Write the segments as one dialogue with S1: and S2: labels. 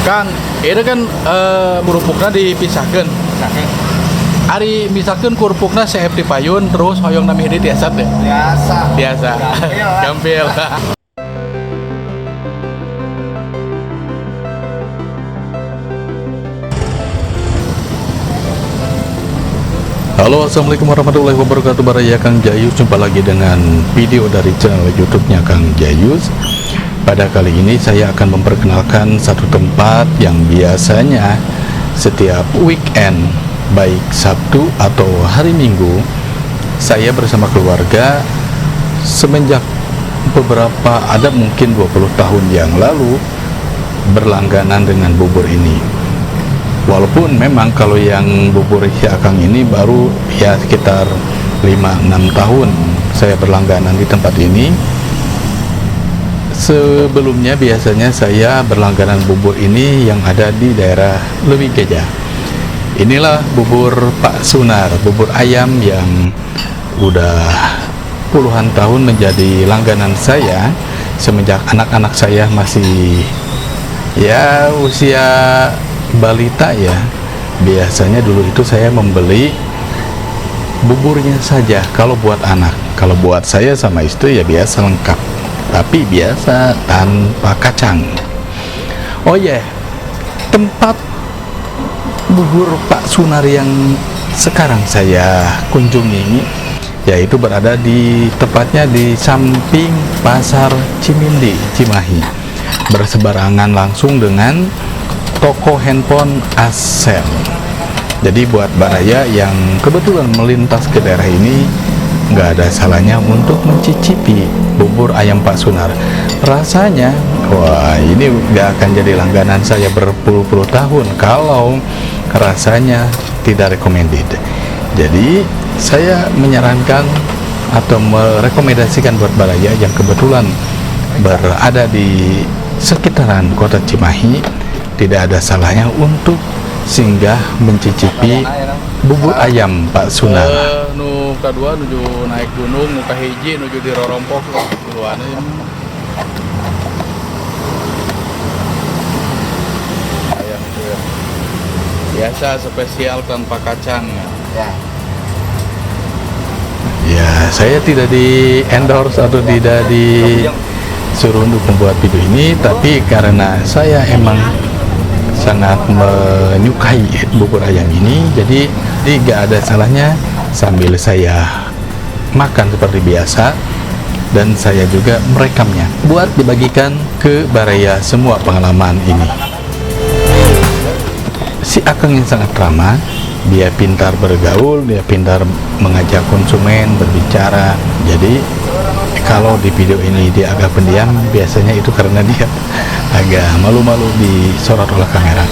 S1: Kang, ini kan kerupuknya dipisahkan. Ari misalkan kerupuknya saya di payun terus hoyong nami ini biasa deh. Biasa. Gampil. Halo, assalamualaikum warahmatullahi wabarakatuh. Baraya Kang Jayus, jumpa lagi dengan video dari channel YouTube-nya Kang Jayus. Pada kali ini saya akan memperkenalkan satu tempat yang biasanya setiap weekend, baik Sabtu atau hari Minggu, saya bersama keluarga semenjak beberapa, ada mungkin 20 tahun yang lalu, berlangganan dengan bubur ini. Walaupun memang kalau yang bubur Akang ini baru ya sekitar 5-6 tahun saya berlangganan di tempat ini. Sebelumnya biasanya saya berlangganan bubur ini yang ada di daerah Leuwi Gajah. Inilah bubur Pak Sunar, bubur ayam yang udah puluhan tahun menjadi langganan saya semenjak anak-anak saya masih ya usia balita ya. Biasanya dulu itu saya membeli buburnya saja kalau buat anak. Kalau buat saya sama istri ya biasa lengkap, tapi biasa tanpa kacang. Oh ya, tempat bubur Pak Sunar yang sekarang saya kunjungi ini yaitu berada di tepatnya di samping Pasar Cimindi, Cimahi, berseberangan langsung dengan toko handphone Asel. Jadi buat baraya yang kebetulan melintas ke daerah ini, nggak ada salahnya untuk mencicipi bubur ayam Pak Sunar. Rasanya, wah, ini nggak akan jadi langganan saya berpuluh-puluh tahun kalau rasanya tidak recommended. Jadi saya menyarankan atau merekomendasikan buat baraya yang kebetulan berada di sekitaran kota Cimahi, tidak ada salahnya untuk singgah mencicipi bubur ayam Pak Sunar. Nu kedua nuju naik gunung, nu kahiji nuju di Rorompok duluan. Ayam biasa spesial tanpa kacang. Ya, saya tidak di endorse atau tidak disuruh untuk membuat video ini, tapi karena saya emang sangat menyukai bubur ayam ini, jadi nggak ada salahnya sambil saya makan seperti biasa dan saya juga merekamnya buat dibagikan ke baraya semua pengalaman ini. Si Akang yang sangat ramah, dia pintar bergaul, dia pintar mengajak konsumen berbicara. Jadi kalau di video ini dia agak pendiam, biasanya itu karena dia agak malu-malu disorot oleh kamera.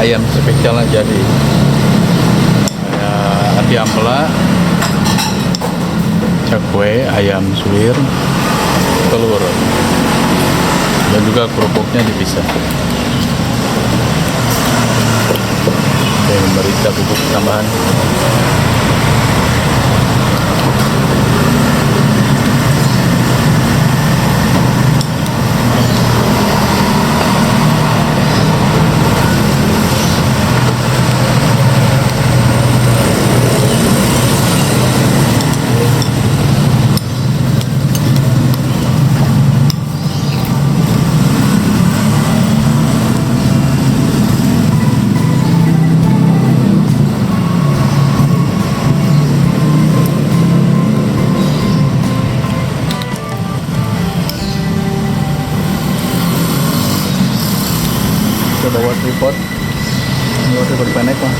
S1: ayam spesialnya jadi ati ampela, cakwe, ayam suwir, telur, dan juga kerupuknya dipisah. Oke, merica bubuk tambahan. Bawa tripod pendek lah.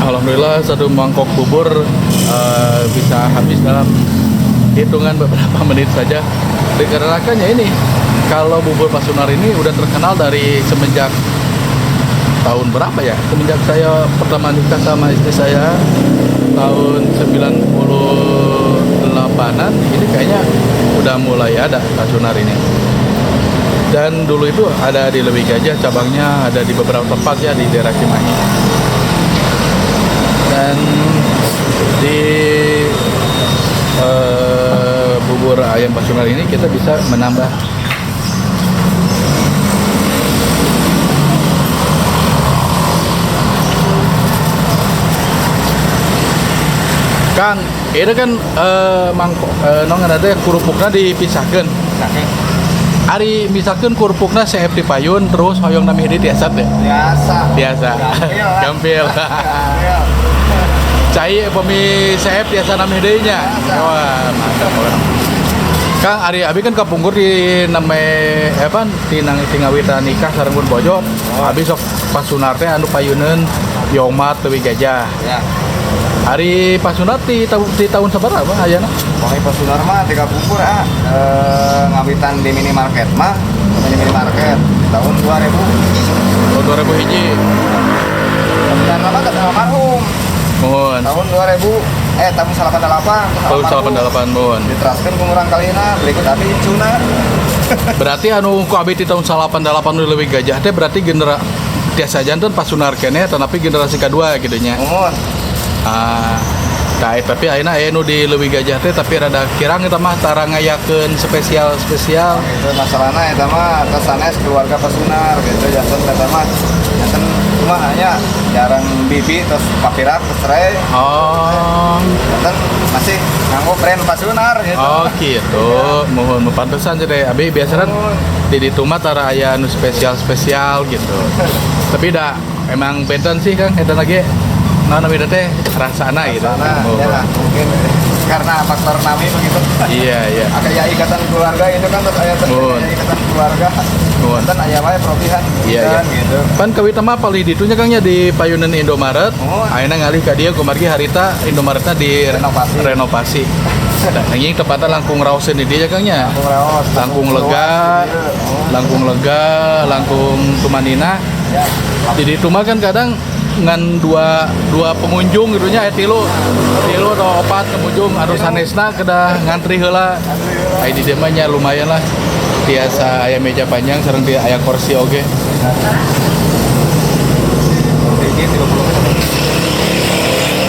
S1: Alhamdulillah satu mangkok bubur bisa habis dalam hitungan beberapa menit saja. Dikarenakan ya ini, kalau bubur Pak Sunar ini udah terkenal dari semenjak tahun berapa ya? Semenjak saya pertama nikah sama istri saya tahun 98-an, ini kayaknya udah mulai ada Pak Sunar ini. Dan dulu itu ada di Leuwi Gajah, cabangnya ada di beberapa tempat ya di daerah Cimahi. Dan di bubur ayam Pak Sunar ini kita bisa menambah Kang, itu kan mangkok nong ada kerupuknya dipisahkan. Ari misalkan kerupuknya CF di payun terus hoyong nami ini biasa deh. Biasa. Gampil. Cai pemi CF biasa nami nya. Wah, mantap banget. Kang, Ari abi kan kapungkur di name apa di ngawitan nikah sareng pun bojo. Abi sok Pak Sunar teh anu payuneun Yomat Leuwi Gajah.
S2: Ya.
S1: Hari Pak Sunar di tahun sabaraha ayana?
S2: Pokoknya Pak Sunar mah tiga bungkur ngawitan di minimarket mah minimarket di tahun 2000.
S1: Tahun 2000 hiji.
S2: Dan lama kata almarhum.
S1: Mohon.
S2: Tahun 2000 tahun 88.
S1: Tahun 88 mohon.
S2: Diteraskan ke orang kalina berikut abi Cuna.
S1: Berarti anu ku abi di tahun 88 Leuwi Gajah teh berarti tiasa janten Pak Sunar keneh tetapi generasi kedua gitu nya.
S2: Mohon.
S1: Tapi ayeuna aya nu di Leuwi Gajah teh tapi rada kirang eta mah tara ngayakeun spesial.
S2: Itu masalahna eta mah tos sanes keluarga Pak Sunar gitu janten eta mah janten cuma hanya jarang bibi terus papirak terus cerai.
S1: Oh.
S2: Janten masih nganggo brand Pak Sunar gitu.
S1: Oh gitu. Mohon pantesan jadi abi biasanya di ditu mah tara aya nu spesial gitu. Tapi dah emang benten sih Kang eta lagi. Nah, namanya teh rasana gitu.
S2: Ya, mungkin karena faktor nami begitu.
S1: Iya.
S2: Kayak ikatan keluarga itu kan terus aya ikatan keluarga. Dan aya wae propihan.
S1: Iya.
S2: Gitu.
S1: Pan kawita mah paling ditunya Kangnya di payunan Indomaret. Ayeuna ngalih ka dieu kumargi harita Indomaretna di renovasi. Nanging tepatnya langkung raoseun di dieu Kangnya. Langkung lega, langkung tumanina.
S2: Ya.
S1: Jadi itu mah kan kadang ngan dua pengunjung gitu nya tilu atau opat pengunjung anu sanesna kedah ngantri heula. Ai di dieu mah nya lumayan lah. Biasa aya meja panjang sareng dia aya kursi oge.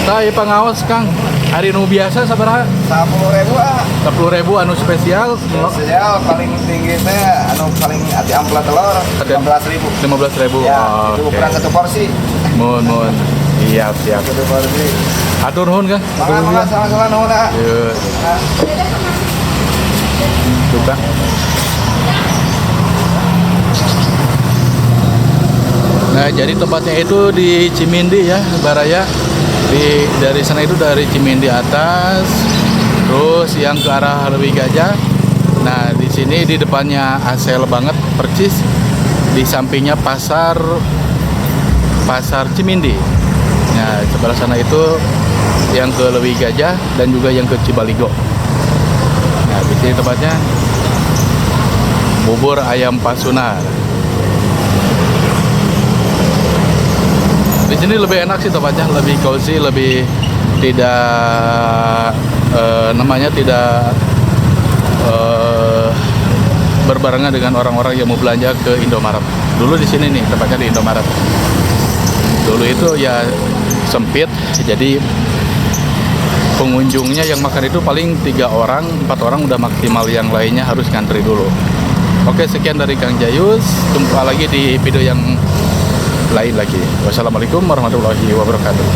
S1: Tah ieu pangaos Kang. Hari nu biasa sabaraha?
S2: 10.000
S1: 10.000 anu spesial.
S2: Spesial paling tinggi teh anu paling ati ampla telur 15.000.
S1: 15.000.
S2: Ya, itu ukuran satu porsi.
S1: Mohon. Siap.
S2: Satu porsi.
S1: Atur nuhun Kang.
S2: Mangga sama-sama nuhun dah.
S1: Yeuh. Suka. Nah, jadi tempatnya itu di Cimindi ya, Baraya. Dari sana itu dari Cimindi atas, terus yang ke arah Leuwi Gajah. Nah, di sini di depannya Asel banget, persis di sampingnya pasar Cimindi. Nah, sebelah sana itu yang ke Leuwi Gajah dan juga yang ke Cibaligo. Nah, di sini tempatnya bubur ayam Pak Sunar. Di sini lebih enak sih tempatnya, lebih cozy, lebih tidak berbarengan dengan orang-orang yang mau belanja ke Indomaret. Dulu di sini nih tempatnya di Indomaret. Dulu itu ya sempit, jadi pengunjungnya yang makan itu paling 3 orang, 4 orang udah maksimal, yang lainnya harus ngantri dulu. Oke, sekian dari Kang Jayus. Jumpa lagi di video yang lain lagi. Wassalamualaikum warahmatullahi wabarakatuh.